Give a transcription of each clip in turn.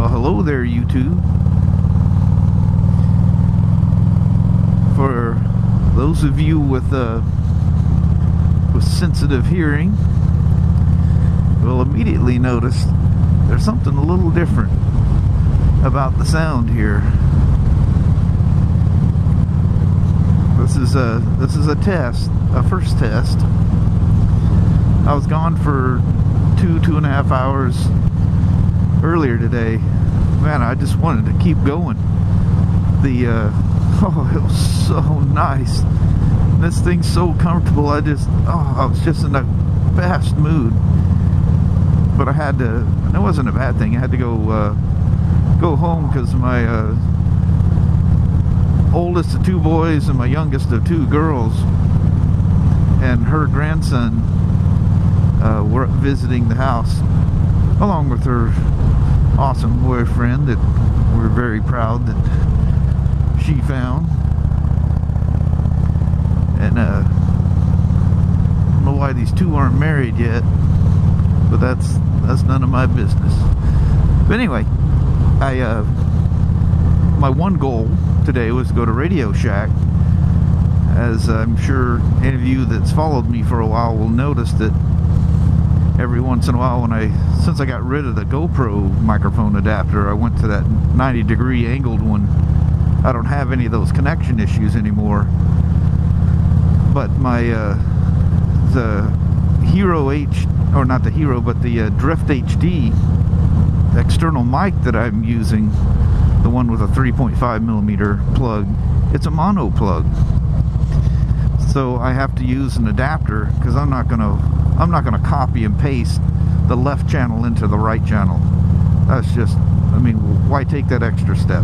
Well, hello there, YouTube. For those of you with sensitive hearing, will immediately notice there's something a little different about the sound here. This is a test, a first test. I was gone for two and a half hours earlier today. Man, I just wanted to keep going. Oh, it was so nice. This thing's so comfortable. I was just in the best mood. But I had to, and it wasn't a bad thing. I had to go home because my oldest of two boys and my youngest of two girls and her grandson were visiting the house, along with her awesome boyfriend that we're very proud that she found. And I don't know why these two aren't married yet, but that's none of my business. But anyway, my one goal today was to go to Radio Shack. As I'm sure any of you that's followed me for a while will notice that every once in a while, since I got rid of the GoPro microphone adapter, I went to that 90-degree angled one. I don't have any of those connection issues anymore. But my the Hero or not the Hero, but the Drift HD external mic that I'm using, the one with a 3.5mm plug, it's a mono plug. So I have to use an adapter because I'm not gonna copy and paste the left channel into the right channel. That's just, I mean, why take that extra step?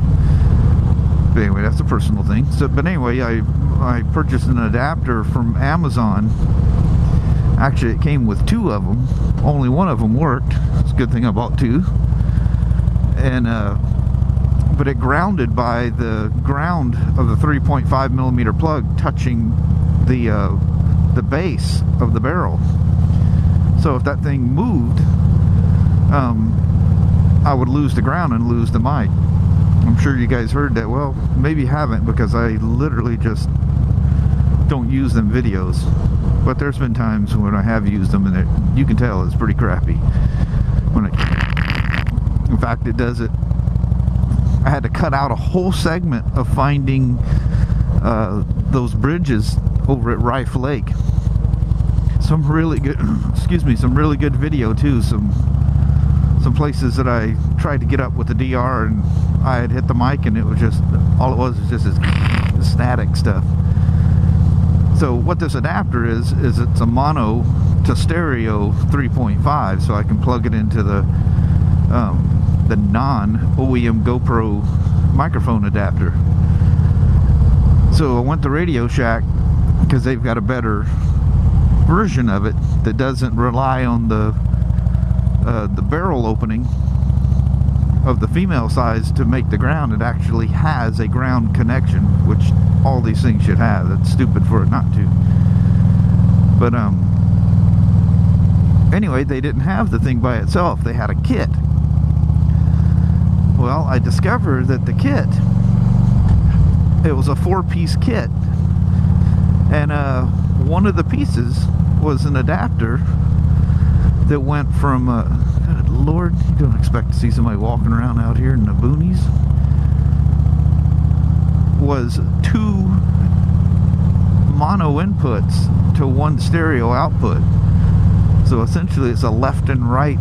But anyway, that's a personal thing. So, but anyway, I purchased an adapter from Amazon. Actually, it came with two of them. Only one of them worked. It's a good thing I bought two. And but it grounded by the ground of the 3.5mm plug touching the base of the barrel. So if that thing moved, I would lose the ground and lose the mic. I'm sure you guys heard that. Well, maybe you haven't, because I literally just don't use them videos. But there's been times when I have used them, and you can tell it's pretty crappy. In fact, it does it. I had to cut out a whole segment of finding those bridges over at Rife Lake. Some really good, excuse me, some really good video too. Some places that I tried to get up with the DR, and I had hit the mic, and it was just, all it was just this static stuff. So what this adapter is it's a mono to stereo 3.5, so I can plug it into the non-OEM GoPro microphone adapter. So I went to Radio Shack because they've got a better version of it that doesn't rely on the barrel opening of the female size to make the ground. It actually has a ground connection, which all these things should have. It's stupid for it not to. But anyway, they didn't have the thing by itself. They had a kit. Well, I discovered that the kit, it was a 4-piece kit, and one of the pieces was an adapter that went from good Lord, you don't expect to see somebody walking around out here in the boonies, was 2 mono inputs to 1 stereo output. So essentially it's a left and right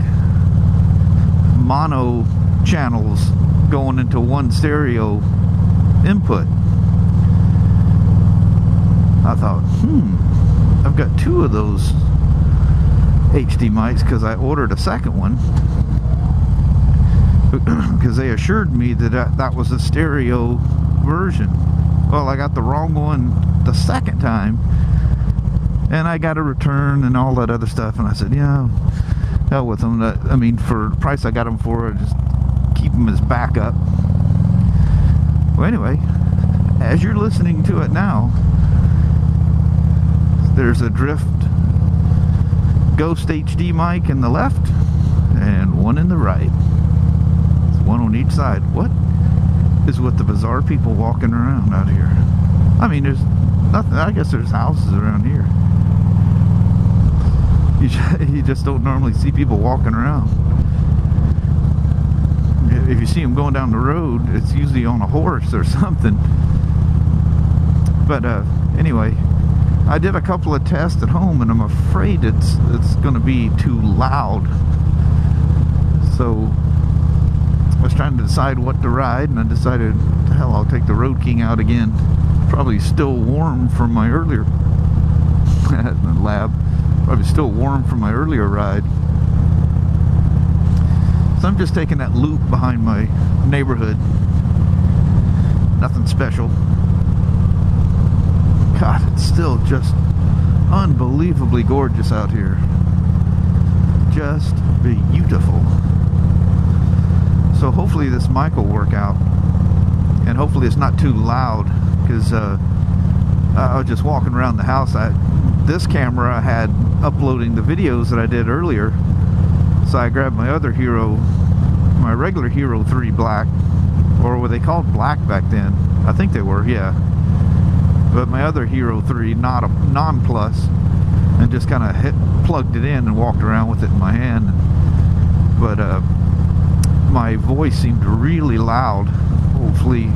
mono channels going into 1 stereo input. I thought, I've got 2 of those HD mics because I ordered a second one because they assured me that that was a stereo version. Well, I got the wrong one the second time, and I got a return and all that other stuff, and I said, yeah, hell with them. I mean, for the price I got them for, I just keep them as backup. Well, anyway, as you're listening to it now, there's a Drift Ghost HD mic in the left and one in the right. It's one on each side. What is with the bizarre people walking around out here? I mean, there's nothing. I guess there's houses around here. You just don't normally see people walking around. If you see them going down the road, it's usually on a horse or something. But anyway, I did a couple of tests at home, and I'm afraid it's going to be too loud. So I was trying to decide what to ride, and I decided, hell, I'll take the Road King out again. Probably still warm from my earlier lab. Probably still warm from my earlier ride. So I'm just taking that loop behind my neighborhood. Nothing special. God, it's still just unbelievably gorgeous out here. Just beautiful. So hopefully this mic will work out, and hopefully it's not too loud, because I was just walking around the house. This camera I had uploading the videos that I did earlier, so I grabbed my other Hero, my regular Hero 3 Black, or were they called Black back then? I think they were, yeah. But my other Hero 3, not a non-plus, and just kind of plugged it in and walked around with it in my hand. But my voice seemed really loud. Hopefully,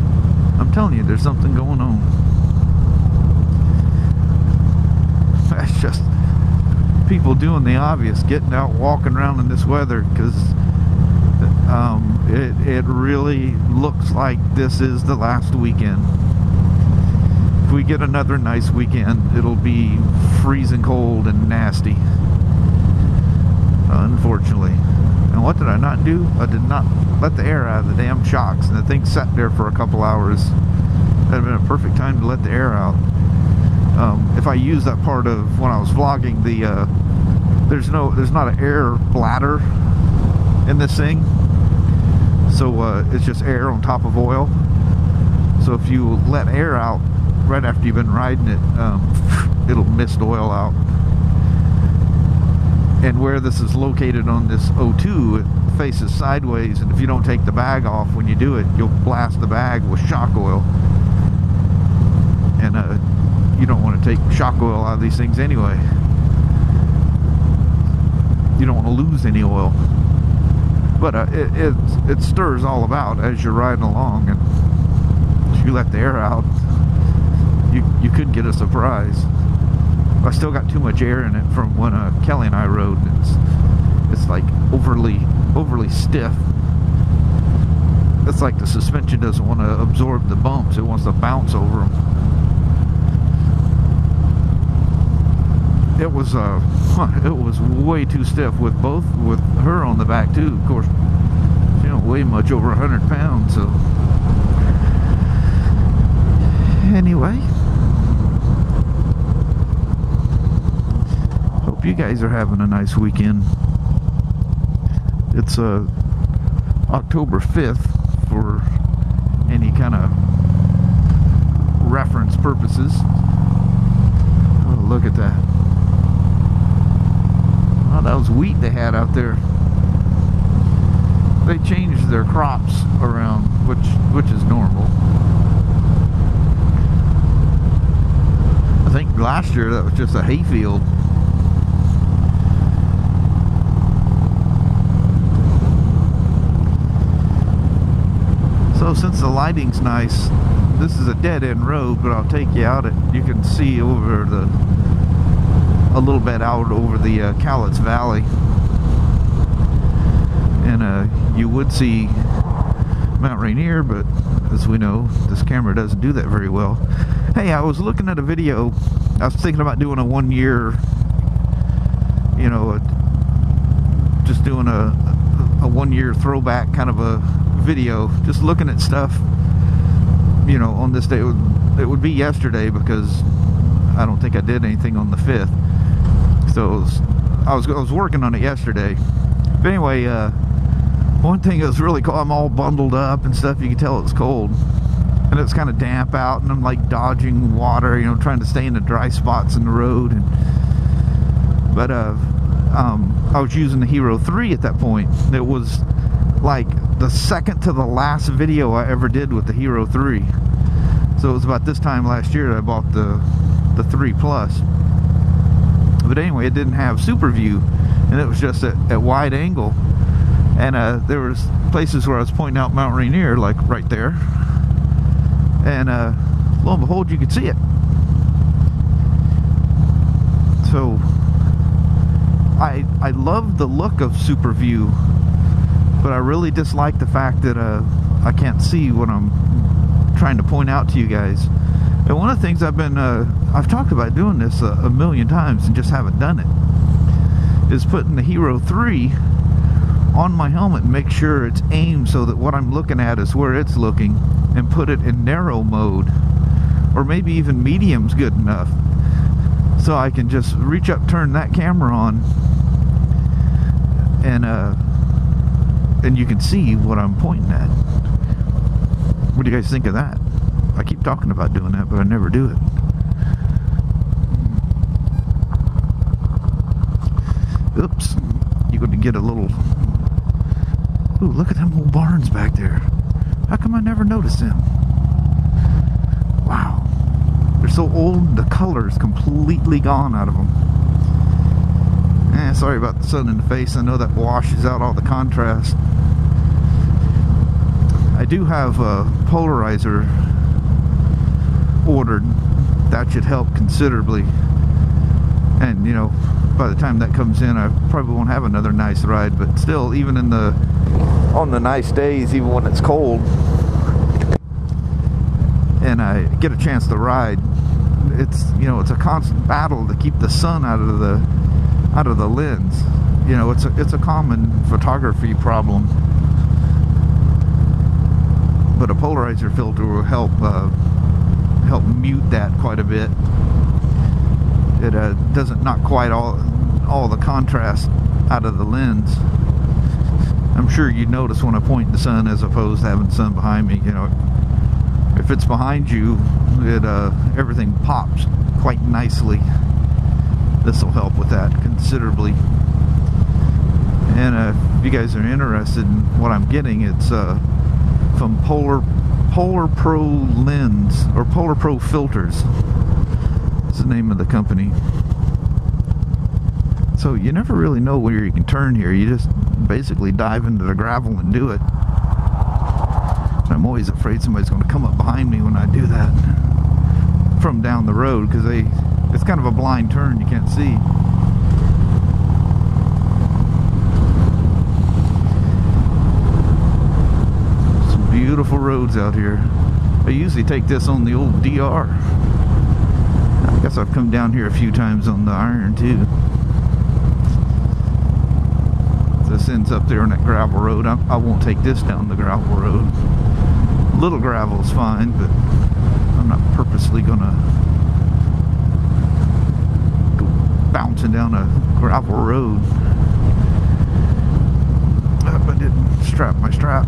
I'm telling you, there's something going on. That's just people doing the obvious, getting out, walking around in this weather, because it really looks like this is the last weekend. If we get another nice weekend, it'll be freezing cold and nasty, unfortunately. And what did I not do? I did not let the air out of the damn shocks, and the thing sat there for a couple hours. That'd have been a perfect time to let the air out. If I use that part of when I was vlogging, there's not an air bladder in this thing, so it's just air on top of oil. So if you let air out right after you've been riding it, it'll mist oil out. And where this is located on this O2, it faces sideways, and if you don't take the bag off when you do it, you'll blast the bag with shock oil. And you don't want to take shock oil out of these things anyway. You don't want to lose any oil. But it stirs all about as you're riding along, and if you let the air out, you could get a surprise. I still got too much air in it from when Kelly and I rode. It's like overly stiff. It's like the suspension doesn't want to absorb the bumps. It wants to bounce over them. It was way too stiff with her on the back too. Of course, she don't weigh much over 100 pounds. So anyway, hope you guys are having a nice weekend. It's October 5th for any kind of reference purposes. Oh, look at that. Oh, that was wheat they had out there. They changed their crops around, which is normal. I think last year that was just a hayfield. So since the lighting's nice, this is a dead-end road, but I'll take you out it. You can see over a little bit out over the Cowlitz Valley, and you would see Mount Rainier, but as we know, this camera doesn't do that very well. Hey, I was looking at a video. I was thinking about doing a 1 year, you know, just doing a 1 year throwback kind of a video, just looking at stuff, you know, on this day. It would be yesterday, because I don't think I did anything on the 5th. So I was working on it yesterday. But anyway, one thing that was really cool, I'm all bundled up and stuff. You can tell it's cold, and it's kind of damp out, and I'm like dodging water, you know, trying to stay in the dry spots in the road. But I was using the Hero 3 at that point. It was like the second to the last video I ever did with the Hero 3. So it was about this time last year that I bought the 3 Plus. But anyway, it didn't have super view, and it was just at wide angle. And there was places where I was pointing out Mount Rainier, like right there. And lo and behold, you could see it. So I love the look of super view, but I really dislike the fact that I can't see what I'm trying to point out to you guys. And one of the things I've talked about doing this a million times and just haven't done it, is putting the Hero 3 on my helmet and make sure it's aimed so that what I'm looking at is where it's looking, and put it in narrow mode, or maybe even medium's good enough, so I can just reach up, turn that camera on, and you can see what I'm pointing at. What do you guys think of that? I keep talking about doing that, but I never do it. Oops. You're going to get a little... Ooh, look at them old barns back there. How come I never noticed them? Wow. They're so old, the color is completely gone out of them. Sorry about the sun in the face. I know that washes out all the contrast. I do have a polarizer ordered. That should help considerably. And, you know, by the time that comes in, I probably won't have another nice ride. But still, even on the nice days, even when it's cold, and I get a chance to ride, it's a constant battle to keep the sun out of the lens. You know, it's a common photography problem. But a polarizer filter will help mute that quite a bit. It doesn't knock quite all the contrast out of the lens. I'm sure you notice when I point the sun as opposed to having the sun behind me. You know, if it's behind you, everything pops quite nicely. This will help with that considerably. And if you guys are interested in what I'm getting, it's from Polar Pro Lens, or Polar Pro Filters. That's the name of the company. So you never really know where you can turn here. You just basically dive into the gravel and do it. And I'm always afraid somebody's going to come up behind me when I do that from down the road, because it's kind of a blind turn, you can't see. Some beautiful roads out here. I usually take this on the old DR. I guess I've come down here a few times on the Iron too. This ends up there on that gravel road. I won't take this down the gravel road. Little gravel is fine, but I'm not purposely gonna go bouncing down a gravel road. I didn't strap my strap.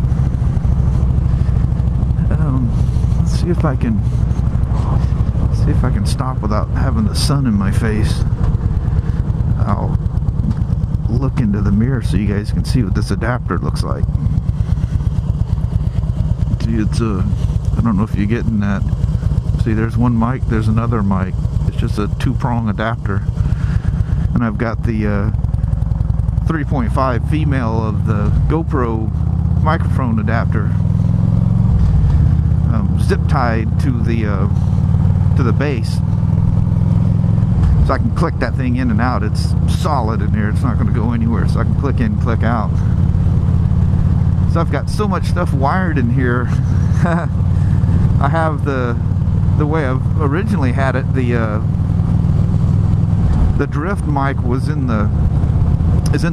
Let's see if I can stop without having the sun in my face. I'll look into the mirror so you guys can see what this adapter looks like. See, it's I don't know if you're getting that. See, there's one mic, there's another mic. It's just a 2-prong adapter. And I've got the 3.5 female of the GoPro microphone adapter zip tied to the base, so I can click that thing in and out. It's solid in here, it's not going to go anywhere, so I can click in, click out. So I've got so much stuff wired in here. I have the way I've originally had it, the drift mic is in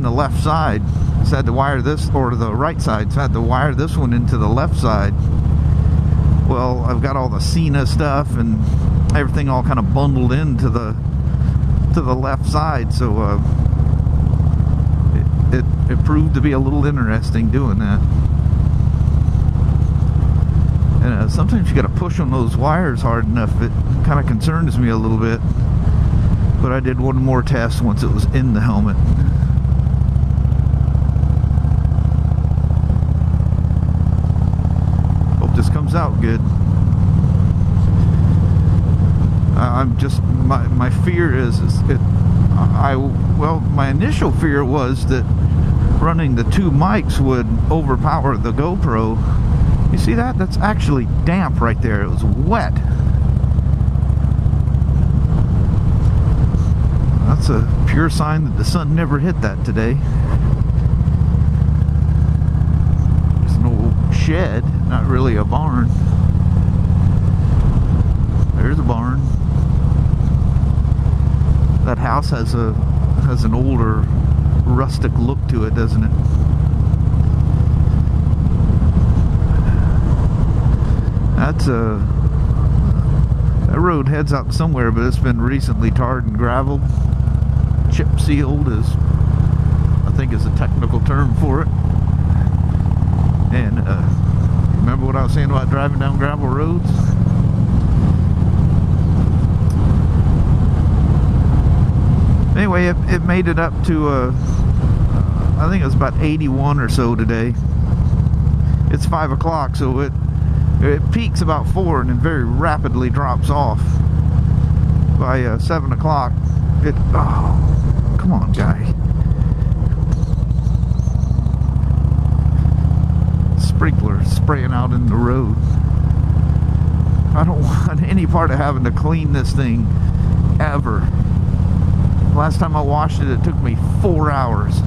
the left side, so I had to wire this, or the right side, so I had to wire this one into the left side. Well, I've got all the Cena stuff and everything all kind of bundled into the left side, so it proved to be a little interesting doing that. And sometimes you got to push on those wires hard enough. It kind of concerns me a little bit. But I did one more test once it was in the helmet. out good. I'm just, my fear is well, my initial fear was that running the two mics would overpower the GoPro. You see that? That's actually damp right there. It was wet. That's a pure sign that the sun never hit that today. There's an old shed, not really a barn. There's a barn. That house has an older, rustic look to it, doesn't it? That road heads out somewhere, but it's been recently tarred and graveled. Chip sealed is, I think, is a technical term for it. And remember what I was saying about driving down gravel roads? Anyway, it made it up to I think it was about 81 or so today. It's 5 o'clock, so it peaks about 4 and then very rapidly drops off. By 7 o'clock, oh, come on, guy. Sprinkler spraying out in the road. I don't want any part of having to clean this thing ever. Last time I washed it, it took me 4 hours.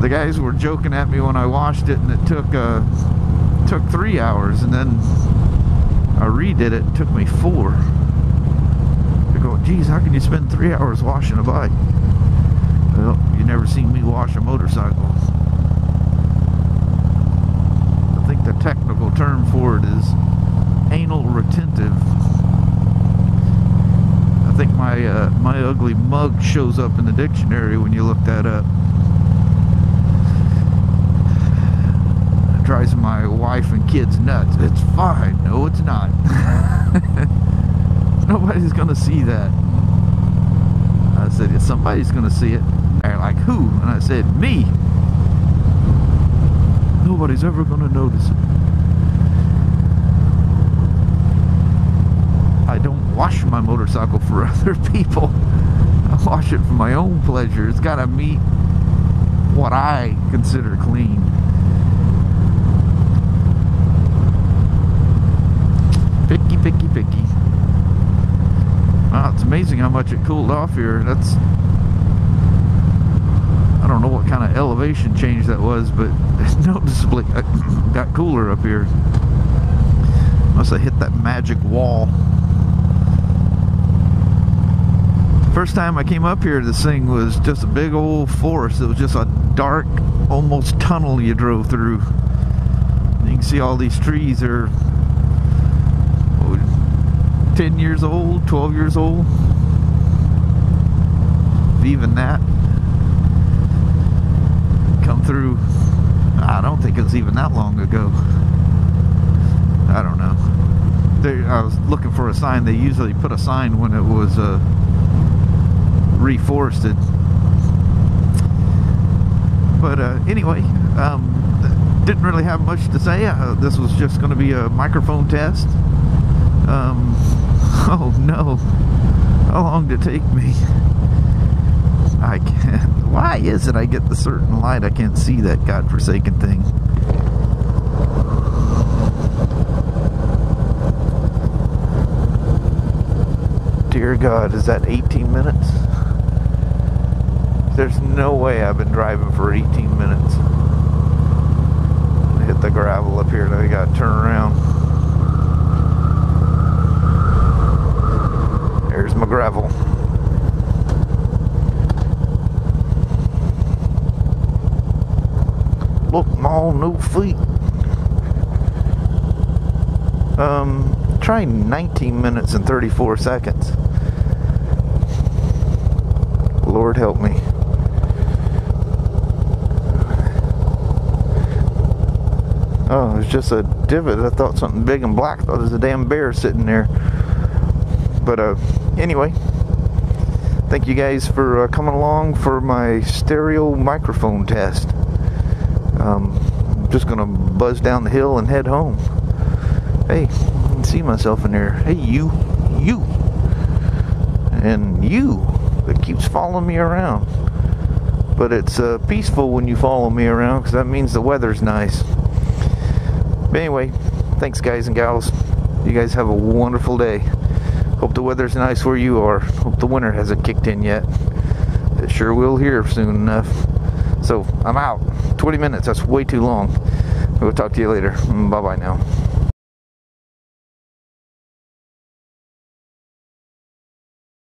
The guys were joking at me when I washed it, and it took 3 hours, and then I redid it. It took me 4. They go, geez, how can you spend 3 hours washing a bike? Well, you never seen me wash a motorcycle. I think the technical term for it is anal retentive. I think my ugly mug shows up in the dictionary when you look that up. It drives my wife and kids nuts. It's fine. No, it's not. Nobody's gonna see that. I said, yeah, somebody's gonna see it. They're like, who? And I said, me. Nobody's ever gonna notice it. I don't wash my motorcycle for other people. I wash it for my own pleasure. It's got to meet what I consider clean. Picky, picky, picky. Wow, it's amazing how much it cooled off here. That's, I don't know what kind of elevation change that was, but it's noticeably got cooler up here. Must have hit that magic wall. First time I came up here, this thing was just a big old forest. It was just a dark, almost tunnel you drove through. You can see all these trees are 10 years old, 12 years old. Even that. Come through, I don't think it was even that long ago. I don't know. I was looking for a sign. They usually put a sign when it was reforested. But anyway, didn't really have much to say. This was just going to be a microphone test. Oh no, how long did it take me? I can't. Why is it I get the certain light I can't see that godforsaken thing? Dear God, is that 18 minutes? There's no way I've been driving for 18 minutes. I hit the gravel up here and I gotta turn around. There's my gravel. Look, all new feet. Try 19 minutes and 34 seconds. Lord help me. Oh, it's just a divot. I thought something big and black. I thought it was a damn bear sitting there. But anyway, thank you guys for coming along for my stereo microphone test. I'm just gonna buzz down the hill and head home. Hey, I can see myself in there. Hey, you, and you that keeps following me around. But it's peaceful when you follow me around, because that means the weather's nice. But anyway, thanks guys and gals. You guys have a wonderful day. Hope the weather's nice where you are. Hope the winter hasn't kicked in yet. It sure will here soon enough. So I'm out. 20 minutes, that's way too long. We'll talk to you later. Bye bye now.